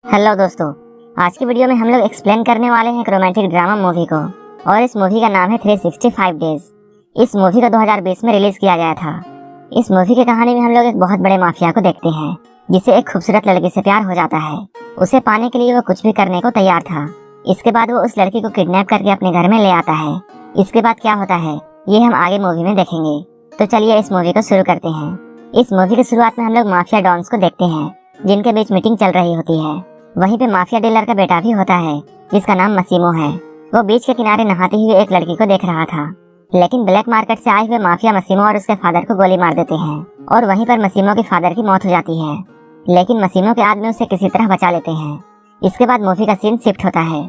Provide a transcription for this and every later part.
Hello दोस्तों, आज की वीडियो में हम लोग एक्सप्लेन करने वाले हैं एक रोमांटिक ड्रामा मूवी को और इस मूवी का नाम है 365 डेज। इस मूवी को 2020 में रिलीज किया गया था। इस मूवी की कहानी में हम लोग एक बहुत बड़े माफिया को देखते हैं जिसे एक खूबसूरत लड़की से प्यार हो जाता है। उसे पाने के लिए वो कुछ भी करने को तैयार था। इसके बाद वो उस लड़की को किडनैप करके अपने घर में ले आता है। इसके बाद क्या होता है ये हम आगे मूवी में देखेंगे। तो चलिए इस मूवी को शुरू करते हैं। इस मूवी की शुरुआत में हम लोग माफिया डॉन्स को देखते हैं जिनके बीच मीटिंग चल रही होती है। वहीं पे माफिया डीलर का बेटा भी होता है जिसका नाम मसीमो है। वो बीच के किनारे नहाती हुई एक लड़की को देख रहा था, लेकिन ब्लैक मार्केट से आए हुए माफिया मसीमो और उसके फादर को गोली मार देते हैं और वहीं पर मसीमो के फादर की मौत हो जाती है। लेकिन मसीमो के आदमी उसे किसी तरह बचा लेते हैं। इसके बाद मूवी का सीन शिफ्ट होता है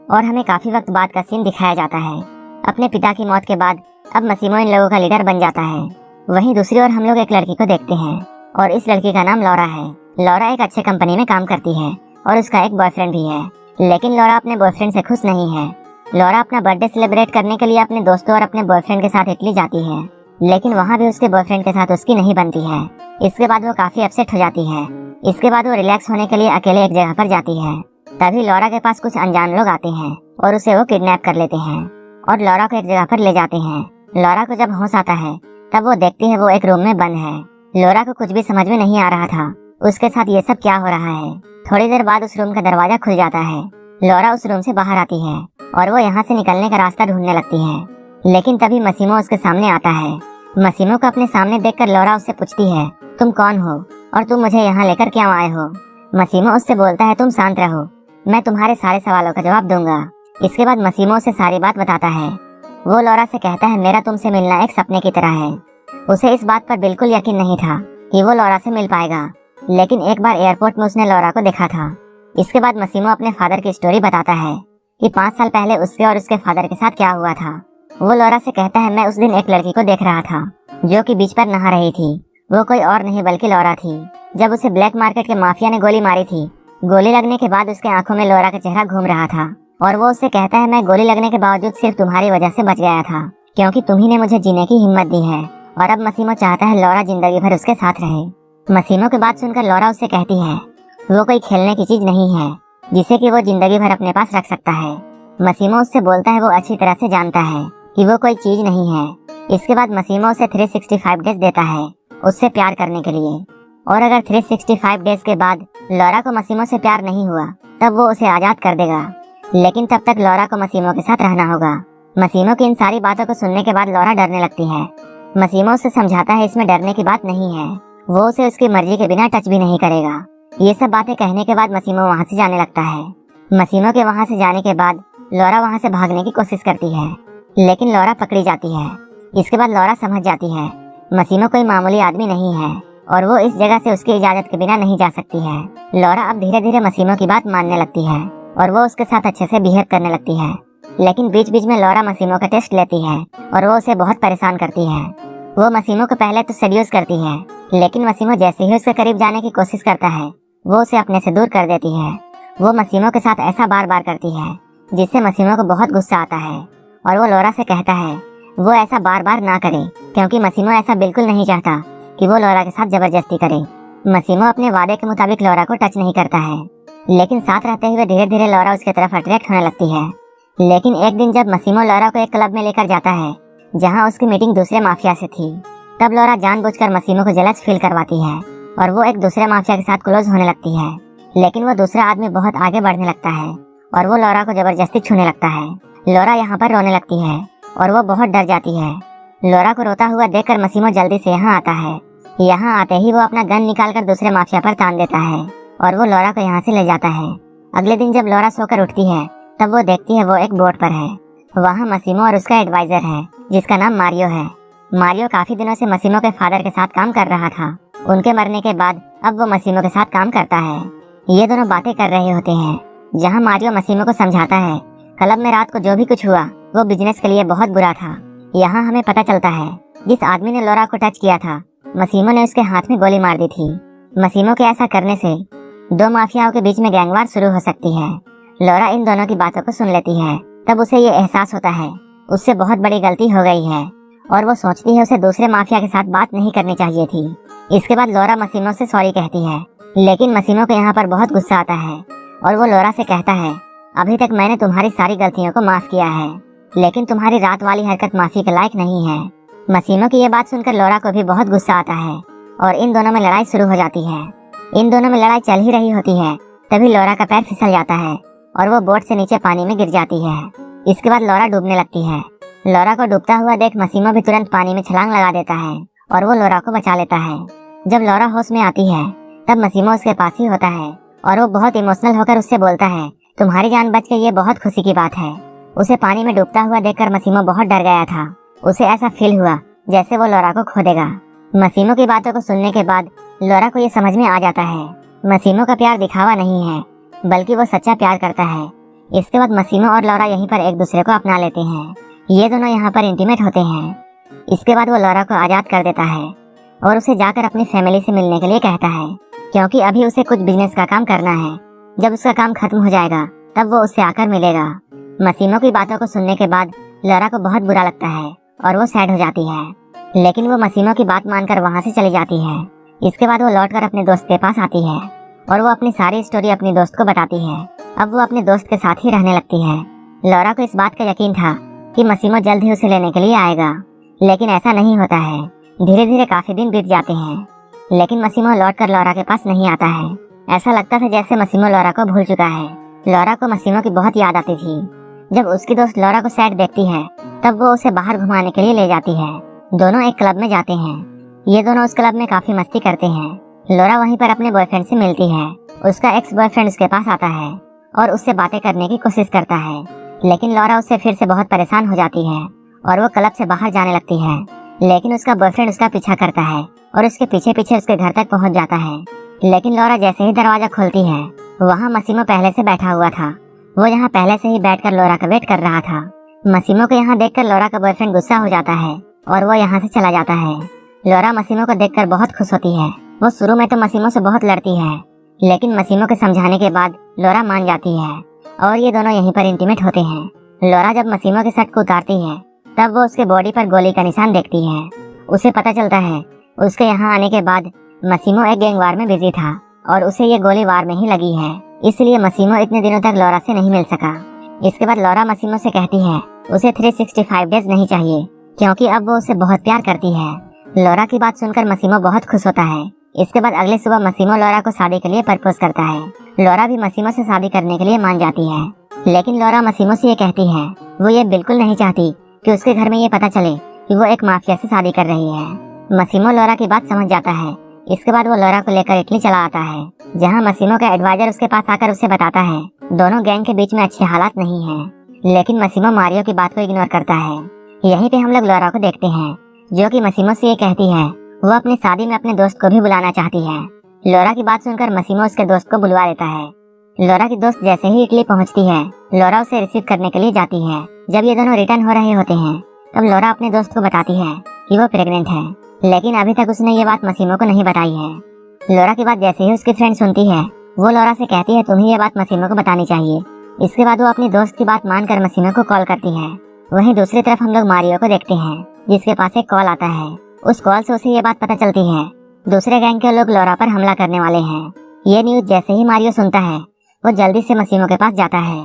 और हमें काफी वक्त बाद का सीन दिखाया जाता है। अपने पिता की मौत के बाद अब मसीमो इन लोगों का लीडर बन जाता है। वहीं दूसरी ओर हम लोग एक लड़की को देखते हैं और इस लड़की का नाम लौरा है। लौरा एक अच्छे कंपनी में काम करती है और उसका एक बॉयफ्रेंड भी है, लेकिन लौरा अपने बॉयफ्रेंड से खुश नहीं है। लौरा अपना बर्थडे सेलिब्रेट करने के लिए अपने दोस्तों और अपने बॉयफ्रेंड के साथ इटली जाती है, लेकिन वहाँ भी उसके बॉयफ्रेंड के साथ उसकी नहीं बनती है। इसके बाद वो काफी अपसेट हो जाती है। इसके बाद वो रिलैक्स होने के लिए अकेले एक जगह पर जाती है। तभी लौरा के पास कुछ अनजान लोग आते हैं और उसे वो किडनैप कर लेते हैं और लौरा को एक जगह पर ले जाते हैं। लौरा को जब होश आता है तब वो देखती है वो एक रूम में बंद है। लौरा को कुछ भी समझ में नहीं आ रहा था उसके साथ ये सब क्या हो रहा है। थोड़ी देर बाद उस रूम का दरवाजा खुल जाता है। लौरा उस रूम से बाहर आती है और वो यहाँ से निकलने का रास्ता ढूंढने लगती है, लेकिन तभी मसीमो उसके सामने आता है। मसीमो को अपने सामने देखकर लौरा उससे पूछती है, तुम कौन हो और तुम मुझे यहाँ लेकर क्यों आए हो। मसीमो उससे बोलता है, तुम शांत रहो, मैं तुम्हारे सारे सवालों का जवाब दूंगा। इसके बाद मसीमो उसे सारी बात बताता है। वो लौरा से कहता है, मेरा तुमसे मिलना एक सपने की तरह है। उसे इस बात पर बिल्कुल यकीन नहीं था कि वो लौरा से मिल पाएगा, लेकिन एक बार एयरपोर्ट में उसने लौरा को देखा था। इसके बाद मसीमो अपने फादर की स्टोरी बताता है कि 5 साल पहले उसके और उसके फादर के साथ क्या हुआ था। वो लौरा से कहता है, मैं उस दिन एक लड़की को देख रहा था जो कि बीच पर नहा रही थी। वो कोई और नहीं बल्कि लौरा थी। जब उसे ब्लैक मार्केट के माफिया ने गोली मारी थी, गोली लगने के बाद उसके आंखों में लौरा का चेहरा घूम रहा था और वो उससे कहता है, मैं गोली लगने के बावजूद सिर्फ तुम्हारी वजह से बच गया था, क्योंकि तुम्ही ने मुझे जीने की हिम्मत दी है। और अब मसीमो चाहता है लौरा जिंदगी भर उसके साथ रहे। मसीमो की बात सुनकर लौरा उससे कहती है, वो कोई खेलने की चीज नहीं है जिसे कि वो जिंदगी भर अपने पास रख सकता है। मसीमो उससे बोलता है वो अच्छी तरह से जानता है कि वो कोई चीज नहीं है। इसके बाद मसीमो उसे 365 डेज देता है उससे प्यार करने के लिए, और अगर 365 डेज के बाद लौरा को मसीमो से प्यार नहीं हुआ तब वो उसे आजाद कर देगा, लेकिन तब तक लौरा को मसीमो के साथ रहना होगा। मसीमो की इन सारी बातों को सुनने के बाद लौरा डरने लगती है। मसीमो उसे समझाता है इसमें डरने की बात नहीं है, वो उसे उसकी मर्जी के बिना टच भी नहीं करेगा। ये सब बातें कहने के बाद मसीमो वहाँ से जाने लगता है। मसीमो के वहाँ से जाने के बाद लौरा वहाँ से भागने की कोशिश करती है, लेकिन लौरा पकड़ी जाती है। इसके बाद लौरा समझ जाती है मसीमो कोई मामूली आदमी नहीं है और वो इस जगह से उसकी इजाजत के बिना नहीं जा सकती है। लौरा अब धीरे धीरे मसीमो की बात मानने लगती है और वो उसके साथ अच्छे से बिहेव करने लगती है, लेकिन बीच बीच में लौरा मसीमो का टेस्ट लेती है और वो उसे बहुत परेशान करती है। वो मसीमो को पहले तो सेड्यूस करती है, लेकिन मसीमो जैसे ही उसके करीब जाने की कोशिश करता है वो उसे अपने से दूर कर देती है। वो मसीमो के साथ ऐसा बार बार करती है जिससे मसीमो को बहुत गुस्सा आता है और वो लौरा से कहता है वो ऐसा बार बार ना करे, क्योंकि मसीमो ऐसा बिल्कुल नहीं चाहता कि वो लौरा के साथ जबरदस्ती करे। मसीमो अपने वादे के मुताबिक लौरा को टच नहीं करता है, लेकिन साथ रहते हुए धीरे धीरे लौरा उसके तरफ अट्रैक्ट होने लगती है। लेकिन एक दिन जब मसीमो लौरा को एक क्लब में लेकर जाता है जहाँ उसकी मीटिंग दूसरे माफिया से थी, तब लौरा जानबूझकर मसीमो को जेलस फील करवाती है और वो एक दूसरे माफिया के साथ क्लोज होने लगती है। लेकिन वो दूसरा आदमी बहुत आगे बढ़ने लगता है और वो लौरा को जबरदस्ती छूने लगता है। लौरा यहाँ पर रोने लगती है और वो बहुत डर जाती है। लौरा को रोता हुआ देखकर मसीमो जल्दी से यहाँ आता है। यहाँ आते ही वो अपना गन निकालकर दूसरे माफिया पर तान देता है और वो लौरा को यहाँ से ले जाता है। अगले दिन जब लौरा सोकर उठती है तब वो देखती है वो एक बोट पर है। वहाँ मसीमो और उसका एडवाइजर है जिसका नाम मारियो है। मारियो काफी दिनों से मसीमो के फादर के साथ काम कर रहा था। उनके मरने के बाद अब वो मसीमो के साथ काम करता है। ये दोनों बातें कर रहे होते हैं जहाँ मारियो मसीमो को समझाता है क्लब में रात को जो भी कुछ हुआ वो बिजनेस के लिए बहुत बुरा था। यहाँ हमें पता चलता है जिस आदमी ने लौरा को टच किया था मसीमो ने उसके हाथ में गोली मार दी थी। मसीमो के ऐसा करने से दो माफियाओं के बीच में गैंगवार शुरू हो सकती है। लौरा इन दोनों की बातों को सुन लेती है। तब उसे ये एहसास होता है उससे बहुत बड़ी गलती हो गई है और वो सोचती है उसे दूसरे माफिया के साथ बात नहीं करनी चाहिए थी। इसके बाद लौरा मसीमो से सॉरी कहती है, लेकिन मसीमो को यहाँ पर बहुत गुस्सा आता है। और वो लोरा से कहता है, अभी तक मैंने तुम्हारी सारी गलतियों को माफ किया है, लेकिन तुम्हारी रात वाली हरकत माफी के लायक नहीं है। मसीमो की ये बात सुनकर लोरा को भी बहुत गुस्सा आता है और इन दोनों में लड़ाई शुरू हो जाती है। इन दोनों में लड़ाई चल ही रही होती है, तभी लोरा का पैर फिसल जाता है और वो बोट से नीचे पानी में गिर जाती है। इसके बाद लोरा डूबने लगती है। लोरा को डूबता हुआ देख मसीमो भी तुरंत पानी में छलांग लगा देता है और वो लोरा को बचा लेता है। जब लोरा होश में आती है तब मसीमो उसके पास ही होता है और वो बहुत इमोशनल होकर उससे बोलता है, तुम्हारी जान बच गई, ये बहुत खुशी की बात है। उसे पानी में डूबता हुआ देखकर मसीमो बहुत डर गया था। उसे ऐसा फील हुआ जैसे वो लोरा को खो देगा। मसीमो की बातों को सुनने के बाद लोरा को ये समझ में आ जाता है मसीमो का प्यार दिखावा नहीं है, बल्कि वो सच्चा प्यार करता है। इसके बाद मसीमो और लोरा यहीं पर एक दूसरे को अपना लेते हैं। ये दोनों यहाँ पर इंटीमेट होते हैं। इसके बाद वो लोरा को आज़ाद कर देता है और उसे जाकर अपनी फैमिली से मिलने के लिए कहता है, क्योंकि अभी उसे कुछ बिजनेस का काम करना है। जब उसका काम खत्म हो जाएगा तब वो उससे आकर मिलेगा। मसीमो की बातों को सुनने के बाद लोरा को बहुत बुरा लगता है और वो सैड हो जाती है, लेकिन वो मसीमो की बात मानकर वहाँ से चली जाती है। इसके बाद वो लौटकर अपने दोस्त के पास आती है और वो अपनी सारी स्टोरी अपनी दोस्त को बताती है। अब वो अपने दोस्त के साथ ही रहने लगती है। लोरा को इस बात का यकीन था कि मसीमो जल्द ही उसे लेने के लिए आएगा, लेकिन ऐसा नहीं होता है। धीरे धीरे काफी दिन बीत जाते हैं, लेकिन मसीमो लौटकर लोरा के पास नहीं आता है। ऐसा लगता था जैसे मसीमो लोरा को भूल चुका है। लोरा को मसीमो की बहुत याद आती थी। जब उसकी दोस्त लोरा को सैड देखती है तब वो उसे बाहर घुमाने के लिए ले जाती है। दोनों एक क्लब में जाते हैं। ये दोनों उस क्लब में काफी मस्ती करते हैं। लोरा वहीं पर अपने बॉयफ्रेंड से मिलती है। उसका एक्स बॉयफ्रेंड उसके पास आता है और उससे बातें करने की कोशिश करता है, लेकिन लोरा उससे फिर से बहुत परेशान हो जाती है और वो क्लब से बाहर जाने लगती है। लेकिन उसका बॉयफ्रेंड उसका पीछा करता है और उसके पीछे पीछे उसके घर तक पहुंच जाता है। लेकिन लोरा जैसे ही दरवाजा खोलती है वहाँ मसीमो पहले से बैठा हुआ था। वो यहाँ पहले से ही बैठकर लोरा का वेट कर रहा था। मसीमो को यहाँ देखकर लोरा का बॉयफ्रेंड गुस्सा हो जाता है और वो यहाँ से चला जाता है। लोरा मसीमो को देखकर बहुत खुश होती है। वो शुरू में तो मसीमो से बहुत लड़ती है, लेकिन मसीमो के समझाने के बाद लोरा मान जाती है और ये दोनों यहीं पर इंटीमेट होते हैं। लोरा जब मसीमो के शर्ट को उतारती है तब वो उसके बॉडी पर गोली का निशान देखती है। उसे पता चलता है उसके यहाँ आने के बाद मसीमो एक गैंग वार में बिजी था और उसे ये गोली वार में ही लगी है, इसलिए मसीमो इतने दिनों तक लोरा से नहीं मिल सका। इसके बाद लोरा मसीमो से कहती है उसे 365 डेज नहीं चाहिए, क्योंकि अब वो उसे बहुत प्यार करती है। लोरा की बात सुनकर मसीमो बहुत खुश होता है। इसके बाद अगले सुबह मसीमो लोरा को शादी के लिए प्रपोज करता है। लोरा भी मसीमो से शादी करने के लिए मान जाती है, लेकिन लोरा मसीमो से ये कहती है वो ये बिल्कुल नहीं चाहती कि उसके घर में ये पता चले कि वो एक माफिया से शादी कर रही है। मसीमो लोरा की बात समझ जाता है। इसके बाद वो लोरा को लेकर इटली चला आता है, जहाँ मसीमो का एडवाइजर उसके पास आकर उसे बताता है दोनों गैंग के बीच में अच्छे हालात नहीं है। लेकिन मसीमो मारियो की बात को इग्नोर करता है। यहीं पे हम लोग लोरा को देखते हैं, जो कि मसीमो से ये कहती है वो अपनी शादी में अपने दोस्त को भी बुलाना चाहती है। लोरा की बात सुनकर मसीमो उसके दोस्त को बुलवा लेता है। लोरा की दोस्त जैसे ही इटली पहुंचती है, लोरा उसे रिसीव करने के लिए जाती है। जब ये दोनों रिटर्न हो रहे होते हैं तब लोरा अपने दोस्त को बताती है कि वो प्रेग्नेंट है, लेकिन अभी तक उसने ये बात मसीमो को नहीं बताई है। लोरा की बात जैसे ही उसकी फ्रेंड सुनती है वो लोरा से कहती है तुम्हें ये बात मसीमो को बतानी चाहिए। इसके बाद वो अपनी दोस्त की बात मानकर मसीमो को कॉल करती है। वहीं दूसरी तरफ हम लोग मारियो को देखते हैं, जिसके पास एक कॉल आता है। उस कॉल से उसे ये बात पता चलती है दूसरे गैंग के लोग लोरा पर हमला करने वाले हैं। ये न्यूज जैसे ही मारियो सुनता है वो जल्दी से मसीमो के पास जाता है,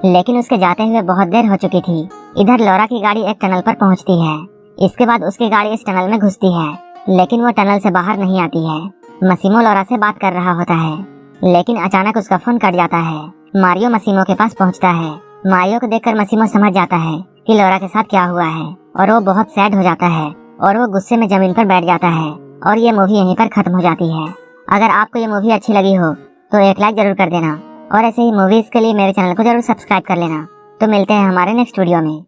लेकिन उसके जाते हुए बहुत देर हो चुकी थी। इधर लोरा की गाड़ी एक टनल पर पहुंचती है। इसके बाद उसकी गाड़ी इस टनल में घुसती है, लेकिन वो टनल से बाहर नहीं आती है। मसीमो लोरा से बात कर रहा होता है, लेकिन अचानक उसका फोन कट जाता है। मारियो मसीमो के पास पहुंचता है। मारियो को देखकर मसीमो समझ जाता है कि लोरा के साथ क्या हुआ है और वो बहुत सैड हो जाता है और वो गुस्से में जमीन पर बैठ जाता है और ये मूवी यहीं पर खत्म हो जाती है। अगर आपको ये मूवी अच्छी लगी हो तो एक लाइक जरूर कर देना और ऐसे ही मूवीज के लिए मेरे चैनल को जरूर सब्सक्राइब कर लेना। तो मिलते हैं हमारे नेक्स्ट वीडियो में।